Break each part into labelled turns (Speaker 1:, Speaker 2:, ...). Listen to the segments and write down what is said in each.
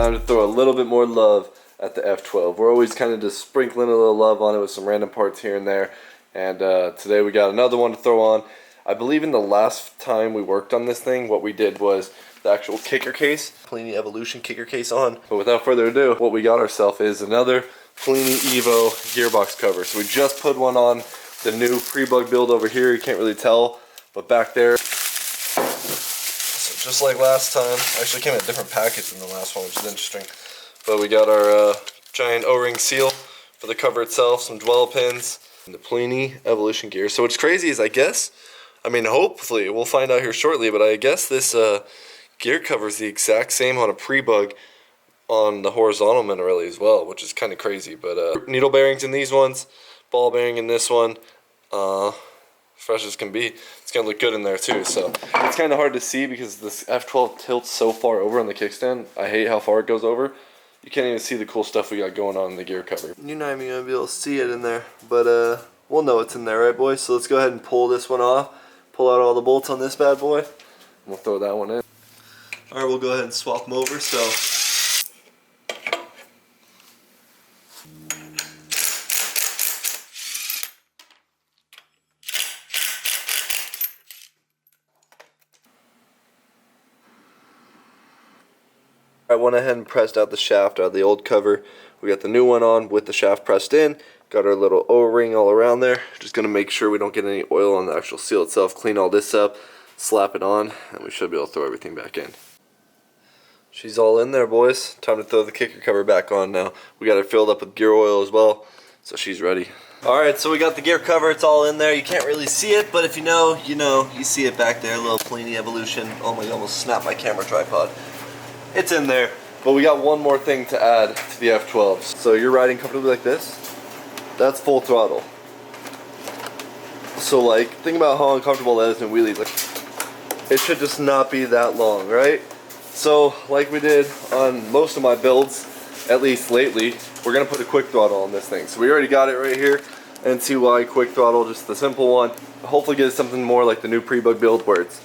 Speaker 1: time to throw a little bit more love at the F12. We're always kind of just sprinkling a little love on it with some random parts here and there. And today we got another one to throw on. I believe in the last time we worked on this thing, what we did was the actual kicker case, Polini Evolution kicker case on. But without further ado, what we got ourselves is another Polini Evo gearbox cover. So we just put one on the new pre-bug build over here. You can't really tell, but back there. So just like last time, actually came in a different package than the last one, which is interesting. But we got our giant O-ring seal for the cover itself, some dwell pins, and the Polini Evolution gear. So what's crazy is I mean, hopefully, we'll find out here shortly, but I guess this gear cover is the exact same on a pre-bug on the horizontal Minarelli as well, which is kind of crazy. But needle bearings in these ones, ball bearing in this one, fresh as can be. It's going to look good in there too. So it's kind of hard to see because this F12 tilts so far over on the kickstand. I hate how far it goes over. You can't even see the cool stuff we got going on in the gear cover. You're not even going to be able to see it in there, but we'll know it's in there, right, boys? So let's go ahead and pull this one off. Pull out all the bolts on this bad boy. And we'll throw that one in. Alright, we'll go ahead and swap them over. So I went ahead and pressed out the shaft out of the old cover. We got the new one on with the shaft pressed in. Got our little O-ring all around there. Just going to make sure we don't get any oil on the actual seal itself. Clean all this up, slap it on, and we should be able to throw everything back in. She's all in there, boys. Time to throw the kicker cover back on now. We got it filled up with gear oil as well, so she's ready. Alright, so we got the gear cover. It's all in there. You can't really see it, but if you know, you know. You see it back there, a little Polini Evolution. Oh my God, almost snapped my camera tripod. It's in there. But we got one more thing to add to the F12. So you're riding comfortably like this. That's full throttle. So like, think about how uncomfortable that is in wheelies. Like, it should just not be that long, right? So like we did on most of my builds, at least lately, we're gonna put a quick throttle on this thing. So we already got it right here, and see why quick throttle, just the simple one. Hopefully get something more like the new pre-bug build where it's,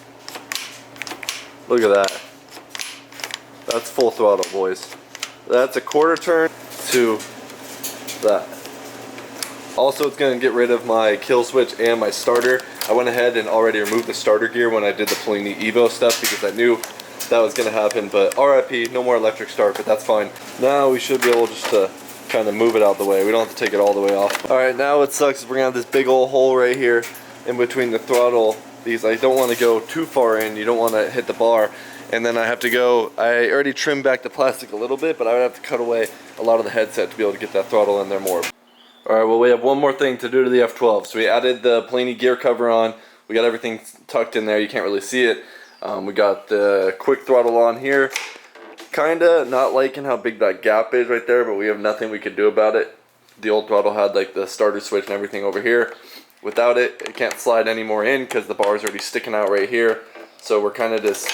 Speaker 1: look at that. That's full throttle, boys. That's a quarter turn to that. Also, it's going to get rid of my kill switch and my starter. I went ahead and already removed the starter gear when I did the Polini Evo stuff because I knew that was going to happen. But RIP, no more electric start, but that's fine. Now we should be able just to kind of move it out the way. We don't have to take it all the way off. Alright, now what sucks is we're going to have this big old hole right here in between the throttle because I don't want to go too far in. You don't want to hit the bar. And then I have to go, I already trimmed back the plastic a little bit, but I would have to cut away a lot of the headset to be able to get that throttle in there more. Alright, well we have one more thing to do to the F12. So we added the Polini gear cover on. We got everything tucked in there. You can't really see it. We got the quick throttle on here. Kinda not liking how big that gap is right there, but we have nothing we could do about it. The old throttle had like the starter switch and everything over here. Without it, it can't slide any more in because the bar is already sticking out right here. So we're kind of just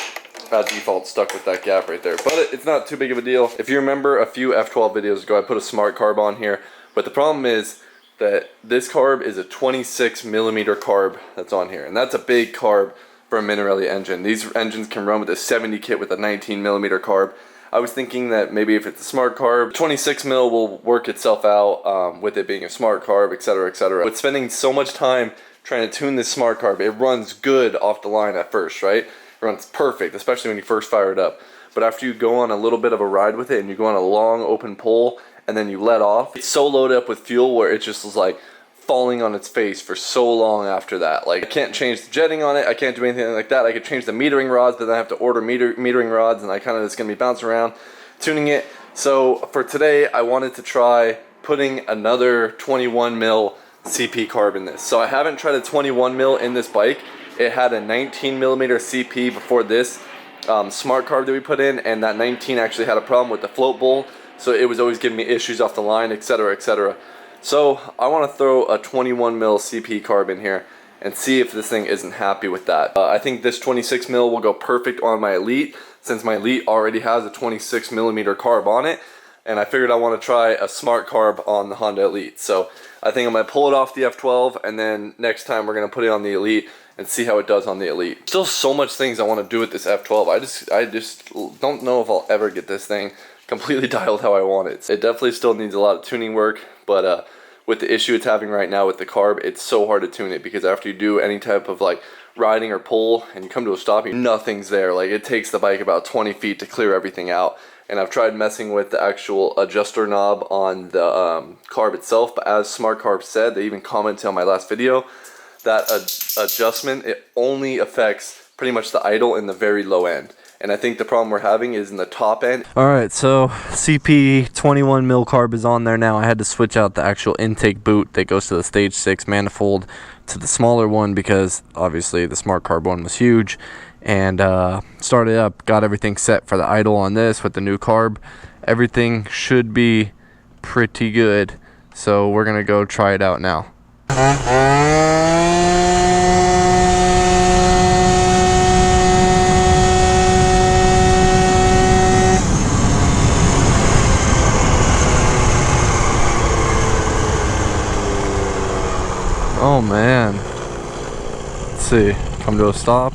Speaker 1: by default stuck with that gap right there. But it's not too big of a deal. If you remember a few F12 videos ago, I put a smart carb on here. But the problem is that this carb is a 26mm carb that's on here. And that's a big carb for a Minarelli engine. These engines can run with a 70 kit with a 19mm carb. I was thinking that maybe if it's a smart carb, 26mm will work itself out with it being a smart carb, etc, etc. But spending so much time trying to tune this smart carb, it runs good off the line at first, right? It runs perfect, especially when you first fire it up. But after you go on a little bit of a ride with it and you go on a long open pull and then you let off, it's so loaded up with fuel where it just was like falling on its face for so long after that. Like, I can't change the jetting on it, I can't do anything like that. I could change the metering rods, but then I have to order metering rods, and I kind of just gonna be bouncing around tuning it. So for today, I wanted to try putting another 21mm CP carb in this. So I haven't tried a 21mm in this bike. It had a 19mm CP before this smart carb that we put in, and that 19 actually had a problem with the float bowl, so it was always giving me issues off the line, etc, etc. So I want to throw a 21mm CP carb in here and see if this thing isn't happy with that. I think this 26mm will go perfect on my Elite, since my Elite already has a 26mm carb on it, and I figured I want to try a smart carb on the Honda Elite. So I think I'm going to pull it off the F12, and then next time we're going to put it on the Elite and see how it does on the Elite. Still so much things I want to do with this F12. I just don't know if I'll ever get this thing completely dialed how I want it. It definitely still needs a lot of tuning work, but with the issue it's having right now with the carb, it's so hard to tune it because after you do any type of like riding or pull and you come to a stop, nothing's there. Like it takes the bike about 20 feet to clear everything out. And I've tried messing with the actual adjuster knob on the carb itself, but as Smart Carb said, they even commented on my last video, that adjustment, it only affects pretty much the idle and the very low end. And I think the problem we're having is in the top end. Alright, so CP 21 mil carb is on there now. I had to switch out the actual intake boot that goes to the stage 6 manifold to the smaller one because obviously the Smart Carb one was huge. And started up, got everything set for the idle on this with the new carb. Everything should be pretty good. So we're gonna go try it out now. Oh man. Let's see. Come to a stop.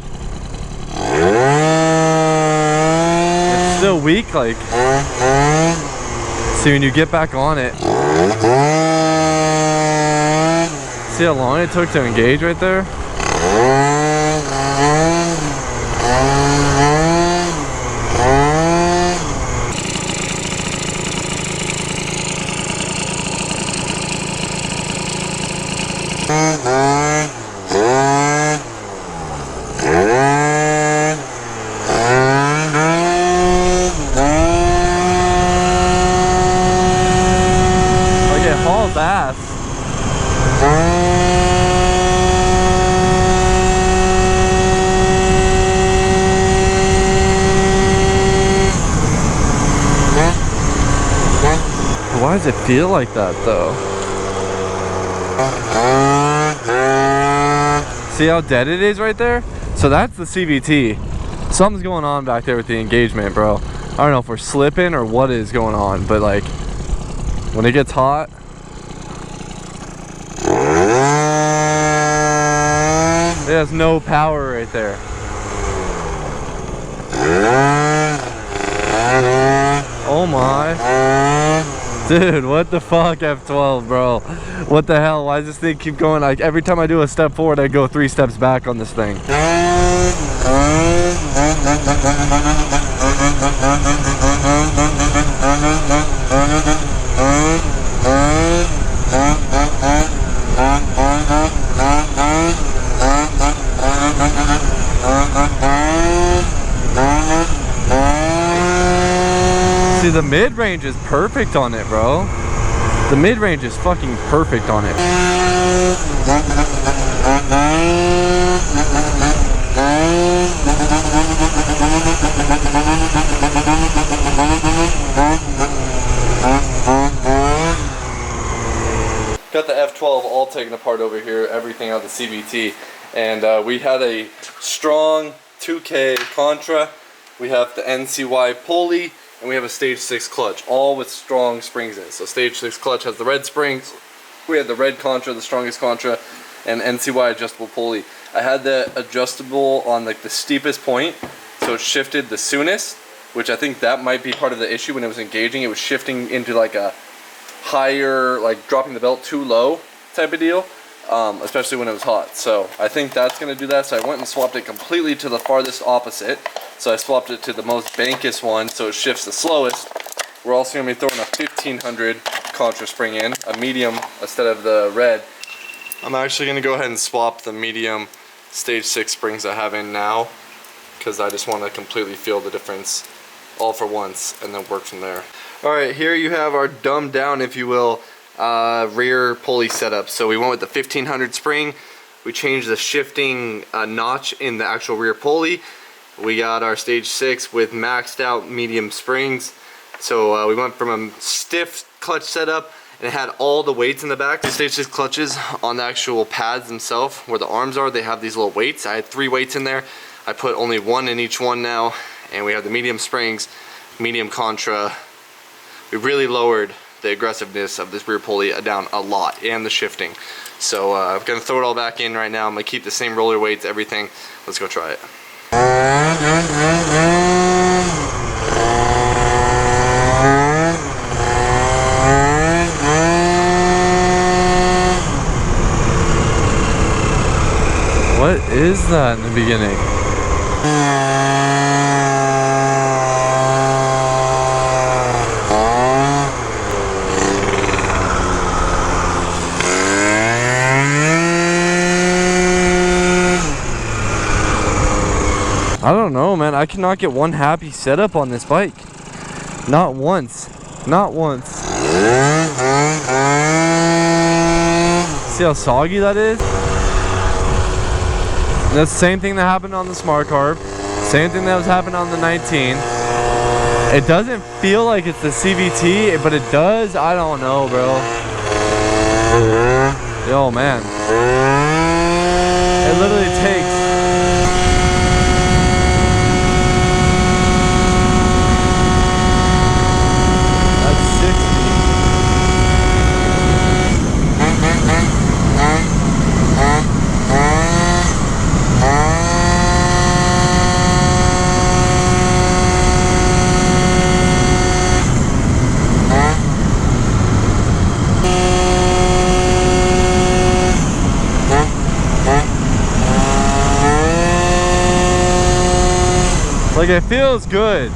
Speaker 1: It's still weak, like. See, when you get back on it. See how long it took to engage right there? Ass. Why does it feel like that though? See how dead it is right there? So that's the CVT. Something's going on back there with the engagement, bro. I don't know if we're slipping or what is going on, but like when it gets hot, it has no power right there. Oh my. Dude, what the fuck, F12, bro? What the hell? Why does this thing keep going? Like every time I do a step forward, I go 3 steps back on this thing. See, the mid-range is perfect on it, bro. The mid-range is fucking perfect on it. Got the F12 all taken apart over here, everything out of the CVT. And we had a strong 2K Contra. We have the NCY pulley. And we have a stage 6 clutch, all with strong springs in it. So stage 6 clutch has the red springs. We had the red Contra, the strongest Contra, and NCY adjustable pulley. I had the adjustable on like the steepest point, so it shifted the soonest, which I think that might be part of the issue when it was engaging. It was shifting into like a higher, like dropping the belt too low type of deal, especially when it was hot. So I think that's gonna do that. So I went and swapped it completely to the farthest opposite. So I swapped it to the most bankest one, so it shifts the slowest. We're also gonna be throwing a 1500 Contra spring in, a medium instead of the red. I'm actually gonna go ahead and swap the medium stage 6 springs I have in now, because I just want to completely feel the difference all for once and then work from there. Alright, here you have our dumbed down, if you will, rear pulley setup. So we went with the 1500 spring. We changed the shifting notch in the actual rear pulley. We got our stage 6 with maxed out medium springs. So we went from a stiff clutch setup, and it had all the weights in the back. The stage 6 clutches on the actual pads themselves, where the arms are, they have these little weights. I had 3 weights in there. I put only 1 in each one now, and we have the medium springs, medium Contra. We really lowered the aggressiveness of this rear pulley down a lot, and the shifting. So I'm gonna throw it all back in right now. I'm gonna keep the same roller weights, everything. Let's go try it. is that in the beginning? I don't know, man. I cannot get one happy setup on this bike. Not once. Not once. See how soggy that is? And that's the same thing that happened on the Smart Carb. Same thing that was happening on the 19. It doesn't feel like it's the CVT, but it does. I don't know, bro. Yo, man. It literally takes... Like, it feels good,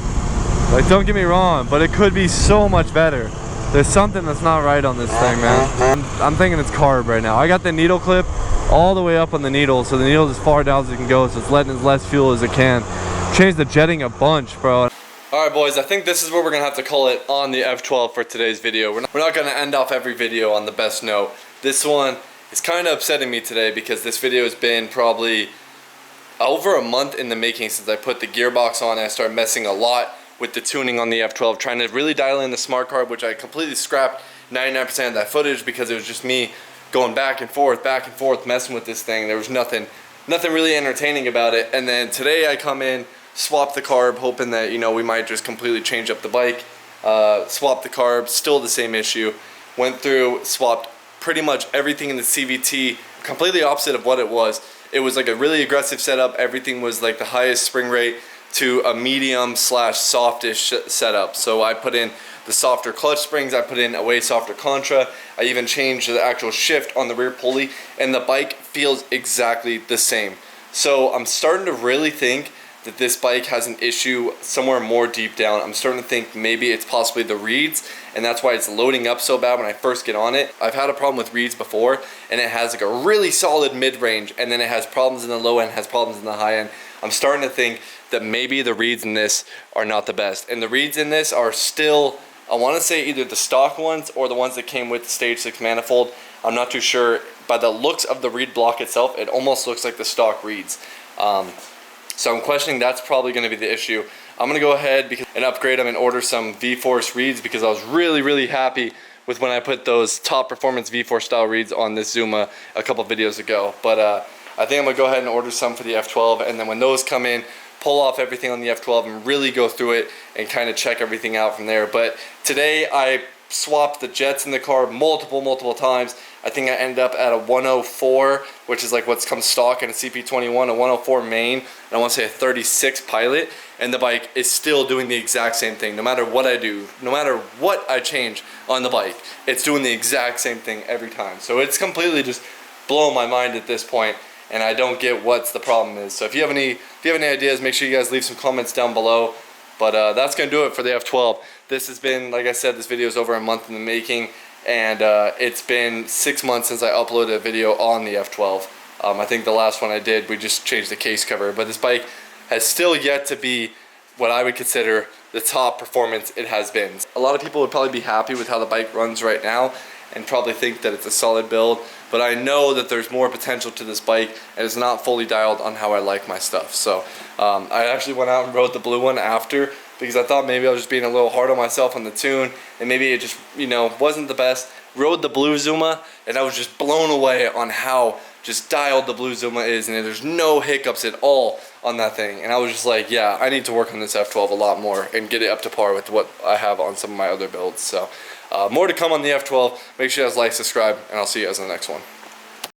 Speaker 1: like, don't get me wrong, but it could be so much better. There's something that's not right on this thing, man. I'm thinking it's carb right now. I got the needle clip all the way up on the needle, so the needle is as far down as it can go, so it's letting as less fuel as it can. Changed the jetting a bunch, bro. Alright boys, I think this is where we're gonna have to call it on the F12 for today's video. We're not gonna end off every video on the best note. This one is kind of upsetting me today because this video has been probably over a month in the making since I put the gearbox on and I started messing a lot with the tuning on the F12, trying to really dial in the Smart Carb, which I completely scrapped 99% of that footage because it was just me going back and forth, messing with this thing. There was nothing really entertaining about it. And then today I come in, swap the carb, hoping that, you know, we might just completely change up the bike. Swap the carb, still the same issue. Went through, swapped pretty much everything in the CVT, completely opposite of what it was. It was like a really aggressive setup. Everything was like the highest spring rate to a medium slash softish setup. So I put in the softer clutch springs, I put in a way softer contra, I even changed the actual shift on the rear pulley, and the bike feels exactly the same. So I'm starting to really think that this bike has an issue somewhere more deep down. I'm starting to think maybe it's possibly the reeds, and that's why it's loading up so bad when I first get on it. I've had a problem with reeds before, and it has like a really solid mid-range, and then it has problems in the low end, has problems in the high end. I'm starting to think that maybe the reeds in this are not the best. And the reeds in this are still, I want to say either the stock ones or the ones that came with the Stage 6 manifold. I'm not too sure. By the looks of the reed block itself, it almost looks like the stock reeds. So I'm questioning that's probably going to be the issue. I'm going to go ahead and upgrade them and order some V-Force reeds because I was really happy with when I put those top performance V-Force style reeds on this Zuma a couple videos ago. But I think I'm going to go ahead and order some for the F12, and then when those come in, pull off everything on the F12 and really go through it and kind of check everything out from there. But today I swapped the jets in the car multiple times. I think I ended up at a 104, which is like what's come stock in a CP21, a 104 main, and I want to say a 36 pilot, and the bike is still doing the exact same thing. No matter what I do, no matter what I change on the bike, it's doing the exact same thing every time. So it's completely just blowing my mind at this point, and I don't get what's the problem is. So if you have any ideas, make sure you guys leave some comments down below. But that's gonna do it for the F12. This has been, like I said, this video is over a month in the making, and it's been 6 months since I uploaded a video on the F12. I think the last one I did, we just changed the case cover, but this bike has still yet to be what I would consider the top performance it has been. A lot of people would probably be happy with how the bike runs right now and probably think that it's a solid build, but I know that there's more potential to this bike and it's not fully dialed on how I like my stuff. So I actually went out and rode the blue one after because I thought maybe I was just being a little hard on myself on the tune and maybe it just, you know, wasn't the best. Rode the blue Zuma and I was just blown away on how just dialed the blue Zuma is, and there's no hiccups at all on that thing. And I was just like, yeah, I need to work on this F12 a lot more and get it up to par with what I have on some of my other builds. So more to come on the F12. Make sure you guys like, subscribe, and I'll see you guys in the next one.